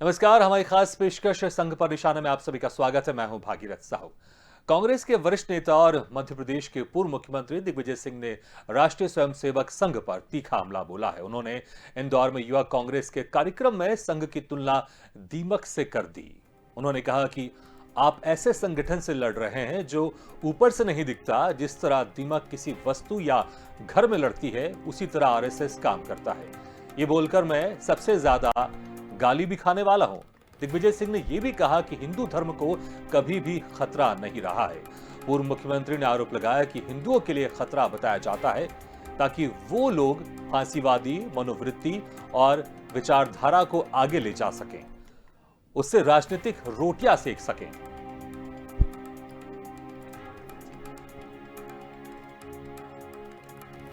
नमस्कार। हमारी खास पेशकश संघ पर निशाना में आप सभी का स्वागत है। मैं हूं भागीरथ साहू। कांग्रेस के वरिष्ठ नेता और मध्य प्रदेश के पूर्व मुख्यमंत्री दिग्विजय सिंह ने राष्ट्रीय स्वयंसेवक संघ पर तीखा हमला बोला है। उन्होंने इंदौर में युवा कांग्रेस के कार्यक्रम में संघ की तुलना दीमक से कर दी। उन्होंने कहा कि आप ऐसे संगठन से लड़ रहे हैं जो ऊपर से नहीं दिखता। जिस तरह दीमक किसी वस्तु या घर में लड़ती है, उसी तरह आरएसएस काम करता है। ये बोलकर मैं सबसे ज्यादा गाली भी खाने वाला हूं। दिग्विजय सिंह ने यह भी कहा कि हिंदू धर्म को कभी भी खतरा नहीं रहा है। पूर्व मुख्यमंत्री ने आरोप लगाया कि हिंदुओं के लिए खतरा बताया जाता है ताकि वो लोग फांसीवादी मनोवृत्ति और विचारधारा को आगे ले जा सकें, उससे राजनीतिक रोटियां सेक सकें।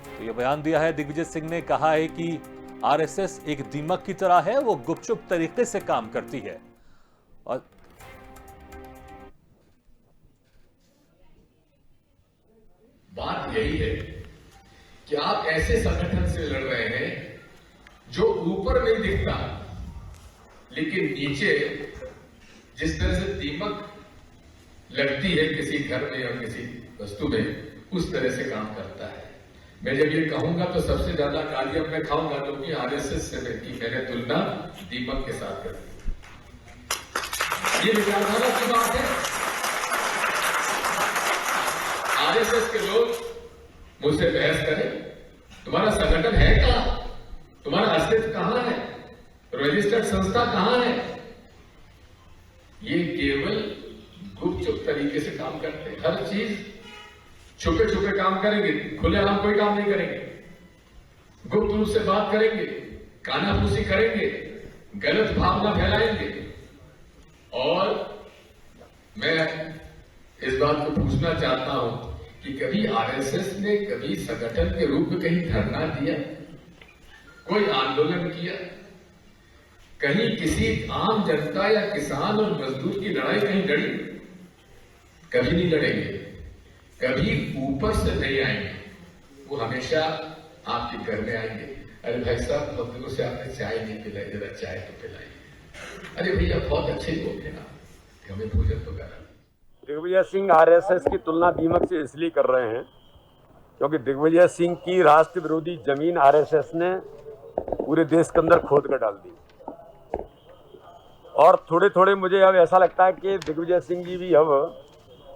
तो यह बयान दिया है दिग्विजय सिंह ने। कहा है कि आरएसएस एक दीमक की तरह है, वो गुपचुप तरीके से काम करती है। और बात यही है कि आप ऐसे संगठन से लड़ रहे हैं जो ऊपर नहीं दिखता, लेकिन नीचे जिस तरह से दीमक लगती है किसी घर में और किसी वस्तु में, उस तरह से काम करता है। मैं जब ये कहूंगा तो सबसे ज्यादा गाली अब मैं खाऊंगा, क्योंकि आरएसएस से मैंने तुलना दीमक के साथ कर दी। ये विचारधारा की बात है। आरएसएस के लोग मुझसे बहस करें, तुम्हारा संगठन है कहां, तुम्हारा अस्तित्व कहां है, रजिस्टर्ड संस्था कहां है। ये केवल गुपचुप तरीके से काम करते हैं। हर चीज छुपे छुपे काम करेंगे, खुलेआम कोई काम नहीं करेंगे। गुप्त रूप से बात करेंगे, कानाफूसी करेंगे, गलत भावना फैलाएंगे। और मैं इस बात को पूछना चाहता हूं कि कभी आरएसएस ने कभी संगठन के रूप में कहीं धरना दिया, कोई आंदोलन किया, कहीं किसी आम जनता या किसान और मजदूर की लड़ाई कहीं लड़ी? कभी नहीं लड़ेंगे, कभी ऊपर से नहीं आएंगे। वो हमेशा आपके घर में आएंगे। अरे भाई साहब, बहुत दिनों से आपने चाय नहीं पिलाई, जरा चाय तो पिलाई। अरे भैया बहुत अच्छे लोग हैं ना, हमें भोजन तो करा। दिग्विजय सिंह आरएसएस की तुलना दीमक से इसलिए कर रहे हैं क्योंकि दिग्विजय सिंह की राष्ट्र विरोधी जमीन आरएसएस ने पूरे देश के अंदर खोद कर डाल दी। और थोड़े थोड़े मुझे अब ऐसा लगता है कि दिग्विजय सिंह जी भी अब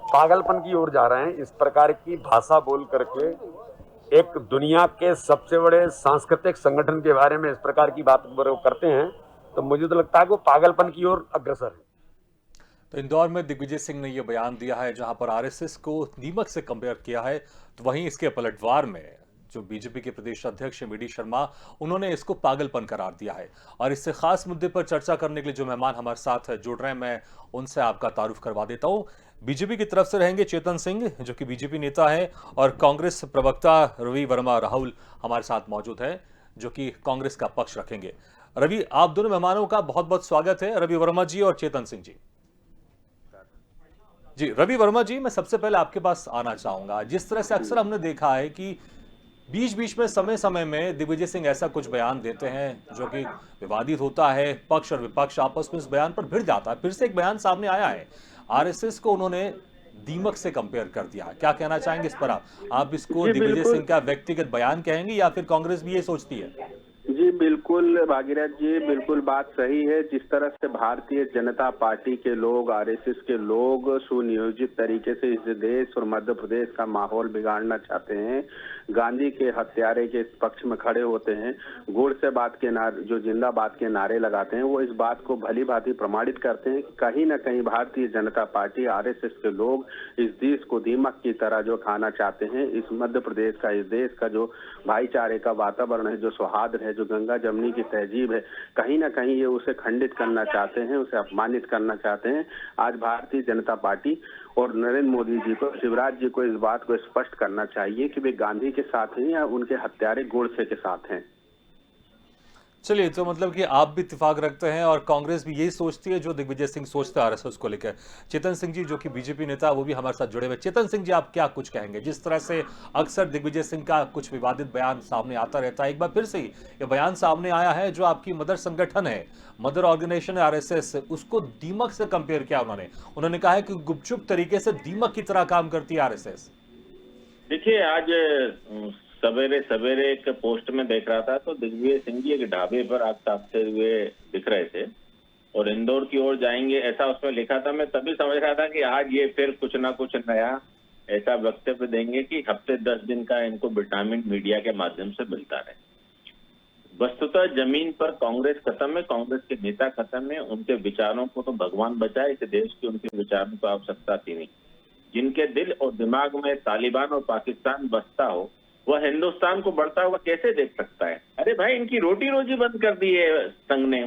पागलपन की ओर जा रहे हैं। इस प्रकार की भाषा बोल करके एक दुनिया के सबसे बड़े सांस्कृतिक संगठन के बारे में इस प्रकार की बात करते हैं, तो मुझे तो लगता है कि वो पागलपन की ओर अग्रसर है। तो इंदौर में दिग्विजय सिंह ने यह बयान दिया है, जहां पर आरएसएस को दीमक से कंपेयर किया है। तो वहीं इसके पलटवार में जो बीजेपी के प्रदेश अध्यक्ष वी.डी. शर्मा, उन्होंने इसको पागलपन करार दिया है। और इससे खास मुद्दे पर चर्चा करने के लिए जो मेहमान हमारे साथ जुड़ रहे हैं, मैं उनसे आपका तारुफ करवा देता हूं। बीजेपी की तरफ से रहेंगे चेतन सिंह, जो कि बीजेपी नेता है, और कांग्रेस प्रवक्ता रवि वर्मा राहुल हमारे साथ मौजूद है, जो कि कांग्रेस का पक्ष रखेंगे। रवि, आप दोनों मेहमानों का बहुत बहुत स्वागत है, रवि वर्मा जी और चेतन सिंह जी। जी, रवि वर्मा जी, मैं सबसे पहले आपके पास आना चाहूंगा। जिस तरह से अक्सर हमने देखा है कि बीच बीच में समय समय में दिग्विजय सिंह ऐसा कुछ बयान देते हैं जो कि विवादित होता है, पक्ष और विपक्ष आपस में इस बयान पर भिड़ जाता है। फिर से एक बयान सामने आया है, आरएसएस को उन्होंने दीमक से कंपेयर कर दिया। क्या कहना चाहेंगे इस पर आप इसको दिग्विजय सिंह का व्यक्तिगत बयान कहेंगे या फिर कांग्रेस भी ये सोचती है? जी बिल्कुल भागीरथ जी, बिल्कुल बात सही है। जिस तरह से भारतीय जनता पार्टी के लोग, आरएसएस के लोग सुनियोजित तरीके से इस देश और मध्य प्रदेश का माहौल बिगाड़ना चाहते हैं, गांधी के हत्यारे के पक्ष में खड़े होते हैं, गुड़ से बात के नारे, जो जिंदाबाद के नारे लगाते हैं, वो इस बात को भली भांति प्रमाणित करते हैं कि कहीं न कहीं भारतीय जनता पार्टी, आरएसएस के लोग इस देश को दीमक की तरह जो खाना चाहते हैं। इस मध्य प्रदेश का, इस देश का जो भाईचारे का वातावरण है, जो सौहार्द है, जो गंगा जमनी की तहजीब है, कहीं ना कहीं ये उसे खंडित करना चाहते हैं, उसे अपमानित करना चाहते हैं। आज भारतीय जनता पार्टी और नरेंद्र मोदी जी को, शिवराज जी को इस बात को स्पष्ट करना चाहिए कि वे गांधी के साथ हैं या उनके हत्यारे गोडसे के साथ हैं। चलिए, तो मतलब कि आप भी इत्तेफाक रखते हैं और कांग्रेस भी यही सोचती है जो दिग्विजय सिंह सोचता है आरएसएस को लेकर। चेतन सिंह जी जो कि बीजेपी नेता, वो भी हमारे साथ जुड़े हुए। चेतन सिंह जी, आप क्या कुछ कहेंगे? जिस तरह से अक्सर दिग्विजय सिंह का कुछ विवादित बयान सामने आता रहता है, एक बार फिर से ही ये बयान सामने आया है जो आपकी मदर संगठन है, मदर ऑर्गेनाइजेशन है आरएसएस, उसको दीमक से कंपेयर किया उन्होंने कहा है कि गुपचुप तरीके से दीमक की तरह काम करती है आरएसएस। देखिए, आज सवेरे सवेरे एक पोस्ट में देख रहा था तो दिग्विजय सिंह जी एक ढाबे पर आग तापते हुए दिख रहे थे और इंदौर की ओर जाएंगे ऐसा उसमें लिखा था। मैं तभी समझ रहा था कि आज ये फिर कुछ ना कुछ नया ऐसा वक्तव्य देंगे कि हफ्ते 10 दिन का इनको विटामिन मीडिया के माध्यम से मिलता रहे। वस्तुतः जमीन पर कांग्रेस खत्म है, कांग्रेस के नेता खत्म है, उनके विचारों को तो भगवान बचाए, इस देश की उनके विचारों को आवश्यकता थी नहीं। जिनके दिल और दिमाग में तालिबान और पाकिस्तान बसता हो वह हिंदुस्तान को बढ़ता हुआ कैसे देख सकता है? अरे भाई, इनकी रोटी रोजी बंद कर दी है संघ ने।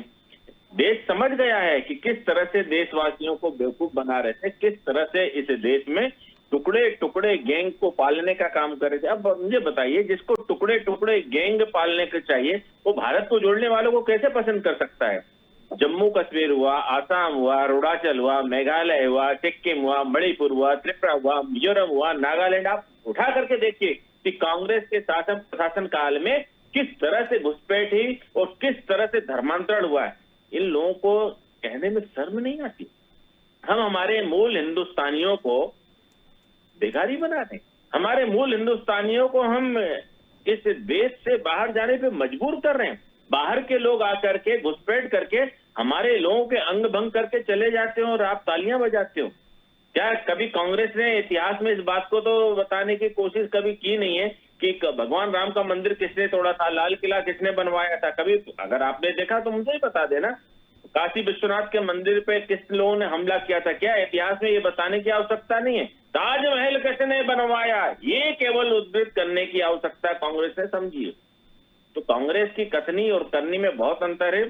देश समझ गया है कि किस तरह से देशवासियों को बेवकूफ बना रहे थे, किस तरह से इस देश में टुकड़े टुकड़े गैंग को पालने का काम कर रहे थे। अब मुझे बताइए, जिसको टुकड़े टुकड़े गैंग पालने के चाहिए वो भारत को जोड़ने वालों को कैसे पसंद कर सकता है? जम्मू कश्मीर हुआ, आसाम हुआ, अरुणाचल हुआ, मेघालय हुआ, सिक्किम हुआ, मणिपुर हुआ, त्रिपुरा हुआ, मिजोरम हुआ, नागालैंड, आप उठा करके देखिए कि कांग्रेस के शासन प्रशासन काल में किस तरह से घुसपैठ हुई और किस तरह से धर्मांतरण हुआ है। इन लोगों को कहने में शर्म नहीं आती? हम हमारे मूल हिंदुस्तानियों को बेगारी बना दें, हमारे मूल हिंदुस्तानियों को हम इस देश से बाहर जाने पे मजबूर कर रहे हैं। बाहर के लोग आकर के घुसपैठ करके हमारे लोगों के अंग भंग करके चले जाते हो और आप तालियां बजाते हो। क्या कभी कांग्रेस ने इतिहास में इस बात को तो बताने की कोशिश कभी की नहीं है कि भगवान राम का मंदिर किसने तोड़ा था, लाल किला किसने बनवाया था? कभी अगर आपने देखा तो मुझे ही बता देना। काशी विश्वनाथ के मंदिर पे किस लोगों ने हमला किया था? क्या इतिहास में ये बताने की आवश्यकता नहीं है? ताजमहल किसने बनवाया, ये केवल उद्धृत करने की आवश्यकता कांग्रेस ने समझी है। तो कांग्रेस की कथनी और करनी में बहुत अंतर है।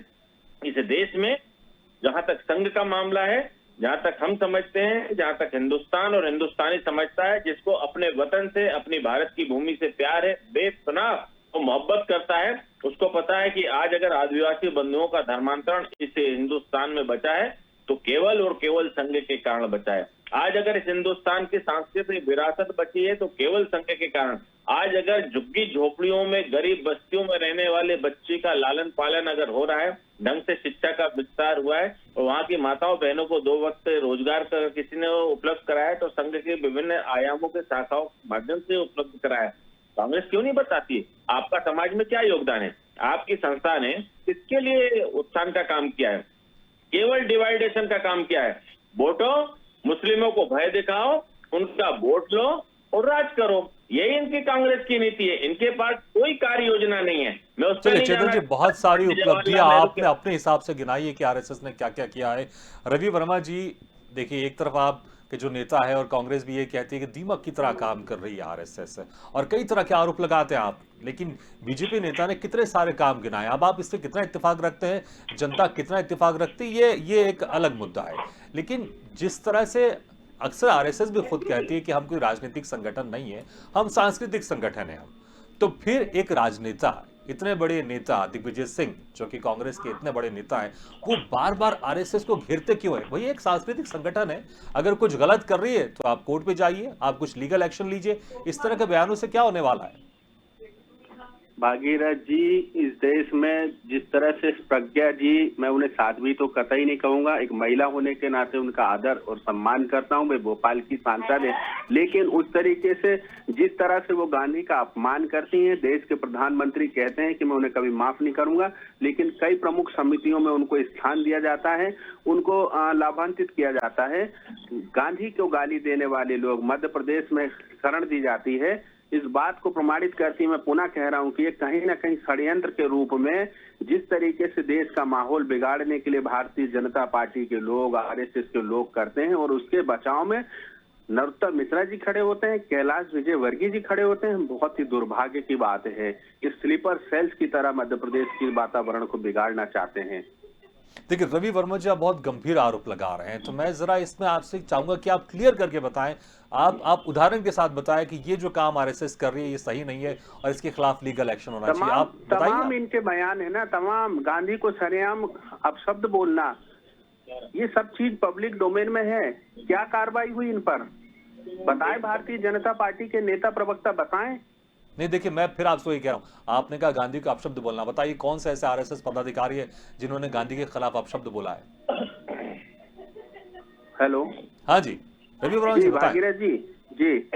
इस देश में जहां तक संघ का मामला है, जहां तक हम समझते हैं, जहां तक हिंदुस्तान और हिंदुस्तानी समझता है, जिसको अपने वतन से, अपनी भारत की भूमि से प्यार है, बेपनाह वो मोहब्बत करता है, उसको पता है कि आज अगर आदिवासी बंधुओं का धर्मांतरण इस हिंदुस्तान में बचा है तो केवल और केवल संघ के कारण बचा है। आज अगर इस हिंदुस्तान की सांस्कृतिक विरासत बची है तो केवल संघ के कारण। आज अगर झुग्गी झोपड़ियों में, गरीब बस्तियों में रहने वाले बच्चे का लालन पालन अगर हो रहा है, ढंग से शिक्षा का विस्तार हुआ है और वहाँ की माताओं बहनों को 2 वक्त रोजगार किसी ने उपलब्ध कराया तो संघ के विभिन्न आयामों के शाखाओं के माध्यम से उपलब्ध कराया। कांग्रेस क्यों नहीं बताती आपका समाज में क्या योगदान है? आपकी संस्था ने किसके लिए उत्थान का काम किया है? केवल डिवाइडेशन का काम किया है। वोटो, मुस्लिमों को भय दिखाओ, उनका वोट लो और राज करो, यही इनकी कांग्रेस की नीति है। इनके पास कोई कार्य योजना नहीं है। मैं उस पर चलिए चेतन जी, बहुत सारी उपलब्धियां आपने अपने हिसाब से गिनाई है कि आरएसएस ने क्या क्या किया है। रवि वर्मा जी, देखिए, एक तरफ आप के जो नेता है और कांग्रेस भी ये कहती है कि दीमक की तरह काम कर रही है आरएसएस, और कई तरह के आरोप लगाते हैं आप, लेकिन बीजेपी नेता ने कितने सारे काम गिनाए। अब आप इससे कितना इत्तेफाक रखते हैं, जनता कितना इत्तेफाक रखती है, ये एक अलग मुद्दा है। लेकिन जिस तरह से अक्सर आरएसएस भी खुद कहती है कि हम कोई राजनीतिक संगठन नहीं है, हम सांस्कृतिक संगठन है हम, तो फिर एक राजनेता, इतने बड़े नेता दिग्विजय सिंह जो कि कांग्रेस के इतने बड़े नेता हैं, वो बार बार आरएसएस को घेरते क्यों है? वही एक सांस्कृतिक संगठन है, अगर कुछ गलत कर रही है तो आप कोर्ट पे जाइए, आप कुछ लीगल एक्शन लीजिए। इस तरह के बयानों से क्या होने वाला है? भागीरथ जी, इस देश में जिस तरह से प्रज्ञा जी, मैं उन्हें साध्वी तो कतई नहीं कहूंगा, एक महिला होने के नाते उनका आदर और सम्मान करता हूं, वे भोपाल की सांसद है, लेकिन उस तरीके से जिस तरह से वो गांधी का अपमान करती हैं, देश के प्रधानमंत्री कहते हैं कि मैं उन्हें कभी माफ नहीं करूंगा, लेकिन कई प्रमुख समितियों में उनको स्थान दिया जाता है, उनको लाभान्वित किया जाता है। गांधी को गाली देने वाले लोग मध्य प्रदेश में शरण दी जाती है। इस बात को प्रमाणित करती मैं पुनः कह रहा हूं कि ये कहीं ना कहीं षड्यंत्र के रूप में जिस तरीके से देश का माहौल बिगाड़ने के लिए भारतीय जनता पार्टी के लोग, आरएसएस के लोग करते हैं, और उसके बचाव में नरोत्तम मिश्रा जी खड़े होते हैं, कैलाश विजयवर्गीय जी खड़े होते हैं। बहुत ही दुर्भाग्य की बात है, इस स्लीपर सेल्स की तरह मध्य प्रदेश के वातावरण को बिगाड़ना चाहते हैं। देखिए, रवि वर्मा जी आप बहुत गंभीर आरोप लगा रहे हैं, तो मैं जरा इसमें आपसे चाहूंगा कि आप क्लियर करके बताएं, आप उदाहरण के साथ बताएं कि ये जो काम आरएसएस कर रही है ये सही नहीं है और इसके खिलाफ लीगल एक्शन होना चाहिए। तमाम आप बताइए। तमाम इनके बयान है ना, तमाम गांधी को सरेआम अपशब्द बोलना, ये सब चीज पब्लिक डोमेन में है। क्या कार्रवाई हुई इन पर? बताएं, भारतीय जनता पार्टी के नेता प्रवक्ता बताएं। नहीं, देखिए, मैं फिर आपसे वही कह रहा हूं, आपने कहा गांधी को अपशब्द बोलना, बताइए कौन सा ऐसे आरएसएस पदाधिकारी है जिन्होंने गांधी के खिलाफ अपशब्द बोला है? हेलो, हाँ जी, रवि वर्मा जी बताएं। भागीरथ जी, जी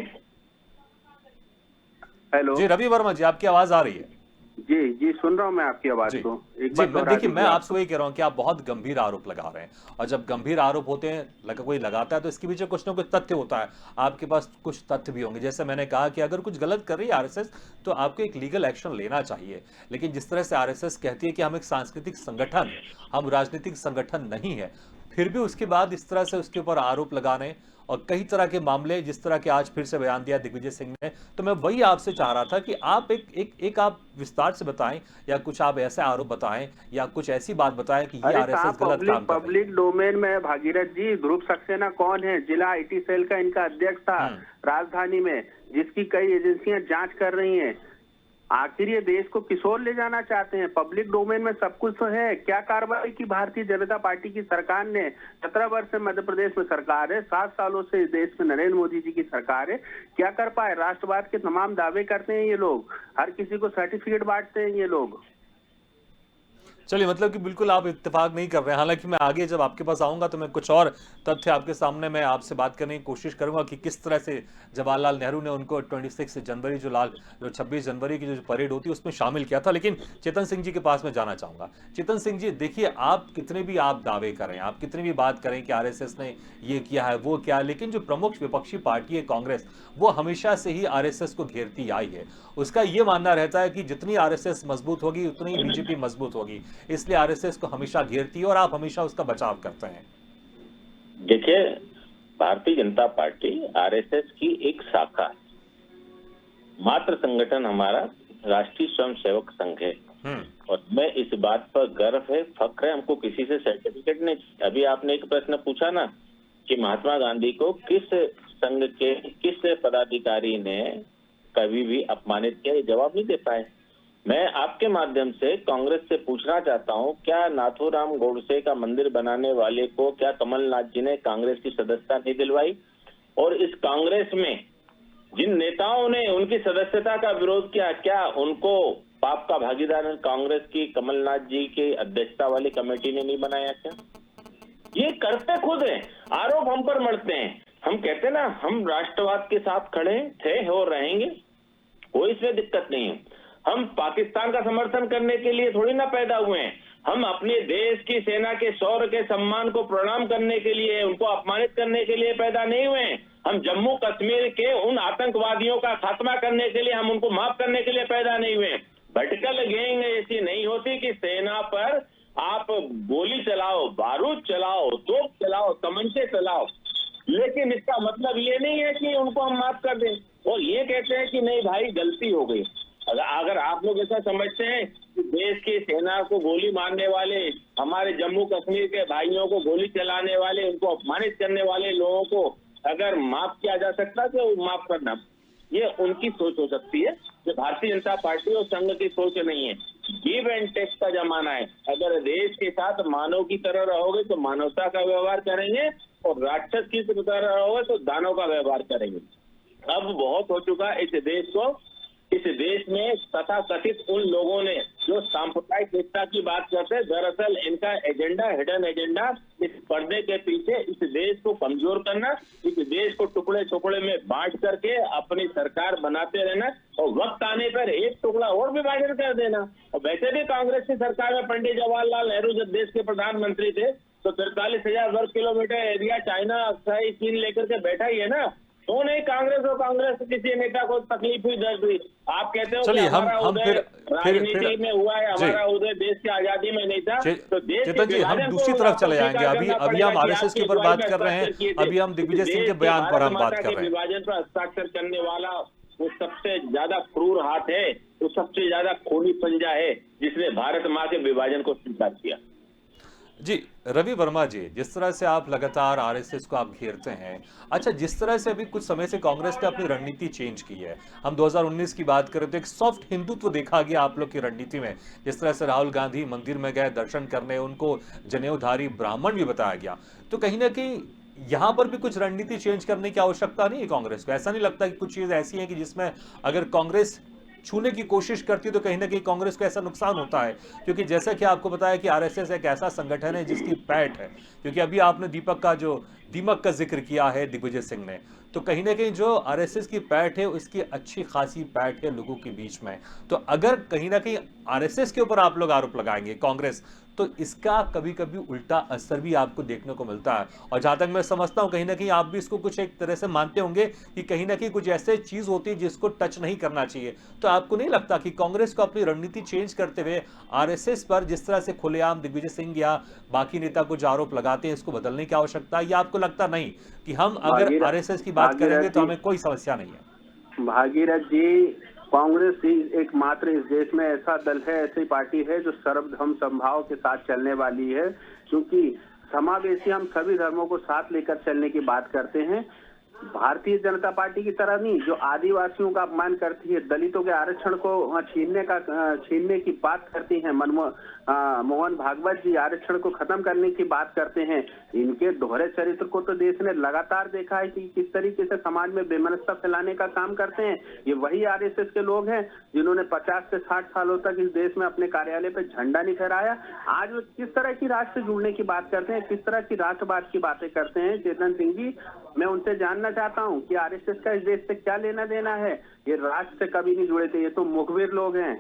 हेलो जी रवि वर्मा जी, आपकी आवाज आ रही है? जी जी, सुन रहा हूं मैं आपकी आवाज जी को। एक जी, बार मैं दोहरा देखिए, दीजिए मैं आप। आपसे वही कह रहा हूं कि आप बहुत गंभीर आरोप लगा रहे हैं, और जब गंभीर आरोप होते हैं, कोई लगाता है, तो इसके पीछे कुछ ना कुछ तथ्य होता है। आपके पास कुछ तथ्य भी होंगे। जैसे मैंने कहा कि अगर कुछ गलत कर रही है आरएसएस, तो आपको एक लीगल एक्शन लेना चाहिए। लेकिन जिस तरह से आरएसएस कहती है कि हम एक सांस्कृतिक संगठन है, हम राजनीतिक संगठन नहीं है, फिर भी उसके बाद इस तरह से उसके ऊपर आरोप लगाने और कई तरह के मामले, जिस तरह के आज फिर से बयान दिया दिग्विजय सिंह ने, तो मैं वही आपसे चाह रहा था कि आप एक आप विस्तार से बताएं, या कुछ आप ऐसे आरोप बताएं, या कुछ ऐसी बात बताएं कि ये अरे आरएसएस साहब, गलत काम कर रही है। पब्लिक डोमेन में है भागीरथ जी। ध्रुव सक्सेना कौन है? जिला आईटी सेल का इनका अध्यक्ष था राजधानी में, जिसकी कई एजेंसियां जांच कर रही हैं। आखिर ये देश को किस ओर ले जाना चाहते हैं? पब्लिक डोमेन में सब कुछ तो है। क्या कार्रवाई की भारतीय जनता पार्टी की सरकार ने? 17 वर्ष से मध्य प्रदेश में सरकार है, 7 सालों से इस देश में नरेंद्र मोदी जी की सरकार है। क्या कर पाए? राष्ट्रवाद के तमाम दावे करते हैं ये लोग, हर किसी को सर्टिफिकेट बांटते हैं ये लोग। चलिए, मतलब कि बिल्कुल आप इत्तेफाक नहीं कर रहे हैं। हालांकि मैं आगे जब आपके पास आऊंगा तो मैं कुछ और तथ्य आपके सामने मैं आपसे बात करने की कोशिश करूंगा कि किस तरह से जवाहरलाल नेहरू ने उनको 26 जनवरी जो 26 जनवरी की जो परेड होती है उसमें शामिल किया था। लेकिन चेतन सिंह जी के पास मैं जाना चाहूंगा। चेतन सिंह जी, देखिए, आप कितने भी आप दावे करें, आप कितनी भी बात करें कि आरएसएस ने ये किया है, वो किया है, लेकिन जो प्रमुख विपक्षी पार्टी है कांग्रेस, वो हमेशा से ही आरएसएस को घेरती आई है। उसका ये मानना रहता है कि जितनी आरएसएस मजबूत होगी उतनी बीजेपी मजबूत होगी, इसलिए आरएसएस को हमेशा घेरती है और आप हमेशा उसका बचाव करते हैं। देखिए, भारतीय जनता पार्टी आरएसएस की एक शाखा है। मात्र संगठन हमारा राष्ट्रीय स्वयंसेवक संघ है, और मैं इस बात पर गर्व है, फख्र है, हमको किसी से सर्टिफिकेट नहीं। अभी आपने एक प्रश्न पूछा ना कि महात्मा गांधी को किस संघ के किस पदाधिकारी ने कभी भी अपमानित किया, ये जवाब नहीं दे पाए। मैं आपके माध्यम से कांग्रेस से पूछना चाहता हूं, क्या नाथूराम गोडसे का मंदिर बनाने वाले को क्या कमलनाथ जी ने कांग्रेस की सदस्यता नहीं दिलवाई? और इस कांग्रेस में जिन नेताओं ने उनकी सदस्यता का विरोध किया, क्या उनको पाप का भागीदार कांग्रेस की कमलनाथ जी की अध्यक्षता वाली कमेटी ने नहीं बनाया क्या? ये करते खुद हैं, आरोप हम पर मढ़ते हैं। हम कहते ना, हम राष्ट्रवाद के साथ खड़े थे और रहेंगे, कोई इसमें दिक्कत नहीं है। हम पाकिस्तान का समर्थन करने के लिए थोड़ी ना पैदा हुए हैं। हम अपने देश की सेना के शौर्य के सम्मान को प्रणाम करने के लिए, उनको अपमानित करने के लिए पैदा नहीं हुए हैं। हम जम्मू कश्मीर के उन आतंकवादियों का खात्मा करने के लिए, हम उनको माफ करने के लिए पैदा नहीं हुए। वर्टिकल गैंग ऐसी नहीं होती कि सेना पर आप गोली चलाओ, बारूद चलाओ, तोप चलाओ, तमंचे चलाओ, लेकिन इसका मतलब ये नहीं है कि उनको हम माफ कर दें और ये कहते हैं कि नहीं भाई गलती हो गई। अगर आप लोग ऐसा समझते हैं कि देश की सेना को गोली मारने वाले, हमारे जम्मू कश्मीर के भाइयों को गोली चलाने वाले, उनको अपमानित करने वाले लोगों को अगर माफ किया जा सकता तो माफ करना, ये उनकी सोच हो सकती है। जो भारतीय जनता पार्टी और संघ की सोच नहीं है। गिव एंड टेक का जमाना है। अगर देश के साथ मानव की तरह रहोगे तो मानवता का व्यवहार करेंगे, और राक्षस की तरह रहोगे तो दानव का व्यवहार करेंगे। अब बहुत हो चुका इस देश को, इस देश में तथा कथित उन लोगों ने जो सांप्रदायिक एकता की बात करते हैं, दरअसल इनका एजेंडा, हिडन एजेंडा, इस पर्दे के पीछे इस देश को कमजोर करना, इस देश को टुकड़े टुकड़े में बांट करके अपनी सरकार बनाते रहना, और वक्त आने पर एक टुकड़ा और विभाजन कर देना। और वैसे भी कांग्रेस की सरकार में पंडित जवाहरलाल नेहरू जब देश के प्रधानमंत्री थे तो 43,000 वर्ग किलोमीटर एरिया चाइना, अक्साई, चीन लेकर के बैठा ही है ना। तो नहीं कांग्रेस और कांग्रेस किसी नेता को तकलीफ हुई, दर्द हुई। आप कहते हो कि हमारा उदय राजनीति में हुआ है, हमारा उदय देश की आजादी में नहीं था। तो देश चेतन जी, हम दूसरी तरफ चले जाएंगे। अभी हम आरएसएस के ऊपर बात कर रहे हैं, अभी हम दिग्विजय सिंह के बयान पर हम बात कर रहे हैं। विभाजन पर हस्ताक्षर करने वाला वो सबसे ज्यादा क्रूर हाथ है, वो सबसे ज्यादा खूनी पंजा है जिसने भारत माँ के विभाजन को स्वीकार किया। जी, रवि वर्मा जी, जिस तरह से आप लगातार आरएसएस को आप घेरते हैं, अच्छा जिस तरह से अभी कुछ समय से कांग्रेस ने अपनी रणनीति चेंज की है, हम 2019 की बात करें तो एक सॉफ्ट हिंदुत्व देखा गया आप लोग की रणनीति में। जिस तरह से राहुल गांधी मंदिर में गए दर्शन करने, उनको जनेऊधारी ब्राह्मण भी बताया गया। तो कहीं न कहीं यहाँ पर भी कुछ रणनीति चेंज करने की आवश्यकता नहीं है कांग्रेस को? ऐसा नहीं लगता कि कुछ चीज़ ऐसी हैं कि जिसमें अगर कांग्रेस छूने की कोशिश करती है तो कहीं ना कहीं कांग्रेस को ऐसा नुकसान होता है? क्योंकि जैसा कि आपको बताया कि आरएसएस एक ऐसा संगठन है जिसकी पैठ है, क्योंकि अभी आपने दीमक का जिक्र किया है दिग्विजय सिंह ने, तो कहीं ना कहीं जो आरएसएस की पैठ है उसकी अच्छी खासी पैठ है लोगों के बीच में। तो अगर कहीं ना कहीं आरएसएस के ऊपर आप लोग आरोप लगाएंगे कांग्रेस, तो इसका कभी कभी उल्टा असर भी आपको देखने को मिलता है। और जहां तक मैं समझता हूं कहीं ना कहीं आप भी इसको कुछ एक तरह से मानते होंगे कि कहीं ना कहीं कुछ ऐसे चीज होती है जिसको टच नहीं करना चाहिए। तो आपको नहीं लगता कि कांग्रेस को अपनी रणनीति चेंज करते हुए आरएसएस पर जिस तरह से खुलेआम दिग्विजय सिंह या बाकी नेता कुछ आरोप लगाते हैं इसको बदलने की आवश्यकता है, या आपको लगता नहीं कि हम अगर आरएसएस की बात करेंगे तो हमें कोई समस्या नहीं है? भागीरथ जी, कांग्रेस ही एकमात्र इस देश में ऐसा दल है, ऐसी पार्टी है जो सर्वधर्म समभाव के साथ चलने वाली है। क्योंकि समावेशी, हम सभी धर्मों को साथ लेकर चलने की बात करते हैं। भारतीय जनता पार्टी की तरह नहीं, जो आदिवासियों का अपमान करती है, दलितों के आरक्षण को छीनने की बात करती है, मोहन भागवत जी आरक्षण को खत्म करने की बात करते हैं। इनके दोहरे चरित्र को तो देश ने लगातार देखा है कि किस तरीके से समाज में बेमनस्ता फैलाने का काम करते हैं। ये वही आरएसएस के लोग हैं जिन्होंने 50 से 60 सालों तक इस देश में अपने कार्यालय पे झंडा नहीं फहराया। आज वो किस तरह की राष्ट्र से जुड़ने की बात करते हैं, किस तरह की राष्ट्रवाद की बातें करते हैं। चेतन सिंह जी, मैं उनसे जानना चाहता हूं कि आरएसएस का इस देश से क्या लेना देना है। ये राष्ट्र से कभी नहीं जुड़े थे, ये तो मुखबिर लोग हैं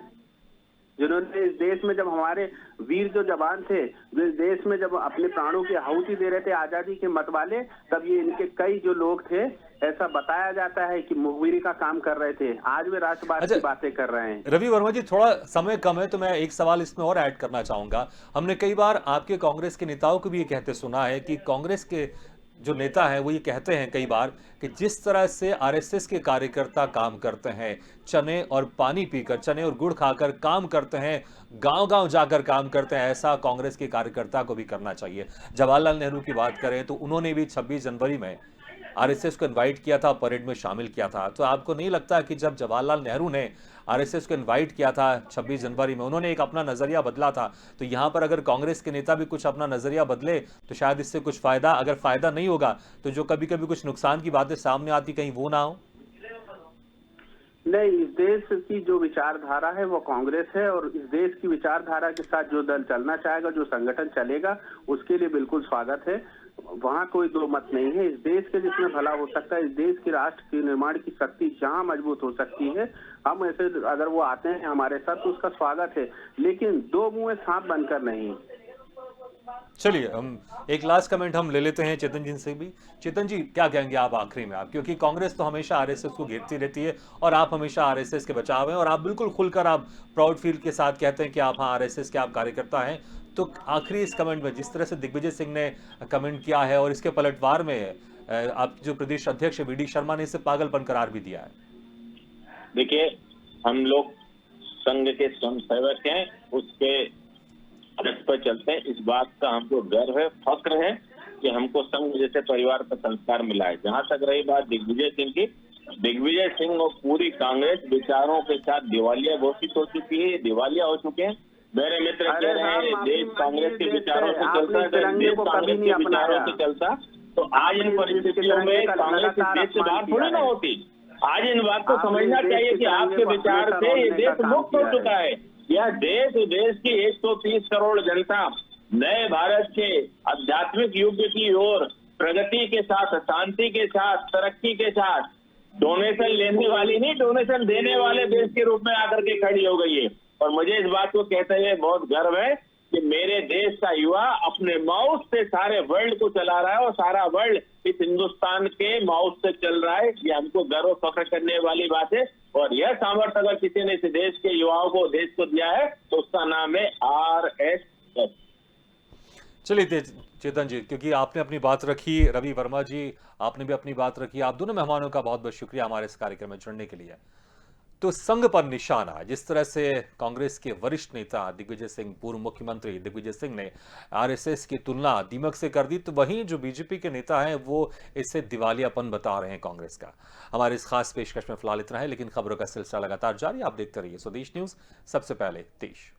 जिन्होंने इस देश में, जब हमारे वीर जो जवान थे, जो इस देश में जब अपने प्राणों की आहुति दे रहे थे आजादी के मतवाले, तब ये इनके कई जो लोग थे, ऐसा बताया जाता है कि मुखबिरी का काम कर रहे थे। आज वे राष्ट्रवाद की बातें कर रहे हैं। रवि वर्मा जी, थोड़ा समय कम है तो मैं एक सवाल इसमें और ऐड करना चाहूंगा। हमने कई बार आपके कांग्रेस के नेताओं को भी ये कहते सुना है कि कांग्रेस के जो नेता है वो ये कहते हैं कई बार कि जिस तरह से आरएसएस के कार्यकर्ता काम करते हैं, चने और पानी पीकर, चने और गुड़ खाकर काम करते हैं, गांव-गांव जाकर काम करते हैं, ऐसा कांग्रेस के कार्यकर्ता को भी करना चाहिए। जवाहरलाल नेहरू की बात करें तो उन्होंने भी 26 जनवरी में आरएसएस को इनवाइट किया था, परेड में शामिल किया था। तो आपको नहीं लगता कि जब जवाहरलाल नेहरू ने आरएसएस को इनवाइट किया था 26 जनवरी में, उन्होंने एक अपना नजरिया बदला था, तो यहाँ पर अगर कांग्रेस के नेता भी कुछ अपना नजरिया बदले तो शायद इससे कुछ फायदा, अगर फायदा नहीं होगा तो जो कभी कभी कुछ नुकसान की बातें सामने आती कहीं वो ना हो? नहीं, इस देश की जो विचारधारा है वो कांग्रेस है, और इस देश की विचारधारा के साथ जो दल चलना चाहेगा, जो संगठन चलेगा, उसके लिए बिल्कुल स्वागत है। वहाँ कोई दो मत नहीं है। इस देश के जिसमें भला हो सकता है, इस देश की राष्ट्र के निर्माण की शक्ति जहाँ मजबूत हो सकती है, हम ऐसे अगर वो आते हैं हमारे साथ तो उसका स्वागत है, लेकिन दो मुंह सांप बनकर नहीं। चलिए, हम एक लास्ट कमेंट हम ले लेते हैं चेतन जी से भी। चेतन जी, क्या कहेंगे आप आखिरी में? आप, क्योंकि कांग्रेस तो हमेशा आरएसएस को घेरती रहती है और आप हमेशा आरएसएस के बचाव हैं और आप बिल्कुल खुलकर, आप प्राउड फील के साथ कहते हैं कि आप हाँ आरएसएस के आप कार्यकर्ता हैं। तो आखिरी इस कमेंट में, जिस तरह से दिग्विजय सिंह ने कमेंट किया है और इसके पलटवार में आप जो प्रदेश अध्यक्ष वीडी शर्मा ने इसे पागलपन करार भी दिया है। देखिए, हम लोग संघ के स्वयंसेवक हैं, उसके रथ पर चलते हैं। इस बात का हमको गर्व है, फक्र है कि हमको संघ जैसे परिवार का संस्कार मिला है। जहां तक रही बात दिग्विजय सिंह की, दिग्विजय सिंह और पूरी कांग्रेस विचारों के साथ दिवालिया घोषित हो चुकी है, दिवालिया हो चुके हैं। मेरे मित्र कह रहे हैं देश कांग्रेस के विचारों से चलता है, अगर देश कांग्रेस के विचारों से चलता तो आज इन परिस्थितियों में कांग्रेस इस देश से बाहर थोड़ी ना होती। आज इन बात को समझना चाहिए कि आपके विचार से ये देश मुक्त हो चुका है। यह देश की 130 करोड़ जनता नए भारत के आध्यात्मिक युग की ओर प्रगति के साथ, शांति के साथ, तरक्की के साथ, डोनेशन लेने वाली नहीं, डोनेशन देने वाले देश के रूप में आकर के खड़ी हो गई है। और मुझे इस बात को कहते हुए बहुत गर्व है कि मेरे देश का युवा अपने माउथ से सारे वर्ल्ड को चला रहा है और सारा वर्ल्ड इस हिंदुस्तान के माउथ से चल रहा है। ये हमको गर्व फख्र करने वाली बात है। और यह सामर्थ्य अगर किसी ने इस देश के युवाओं को, देश को दिया है तो उसका नाम है आरएसएस। चलिए चेतन जी, क्योंकि आपने अपनी बात रखी, रवि वर्मा जी आपने भी अपनी बात रखी, आप दोनों मेहमानों का बहुत बहुत शुक्रिया हमारे इस कार्यक्रम में जुड़ने के लिए। तो संघ पर निशाना। जिस तरह से कांग्रेस के वरिष्ठ नेता दिग्विजय सिंह, पूर्व मुख्यमंत्री दिग्विजय सिंह ने आरएसएस की तुलना दीमक से कर दी, तो वहीं जो बीजेपी के नेता हैं वो इसे दिवालियापन बता रहे हैं कांग्रेस का। हमारे इस खास पेशकश में फिलहाल इतना है, लेकिन खबरों का सिलसिला लगातार जारी। आप देखते रहिए स्वदेश न्यूज। सबसे पहले देश।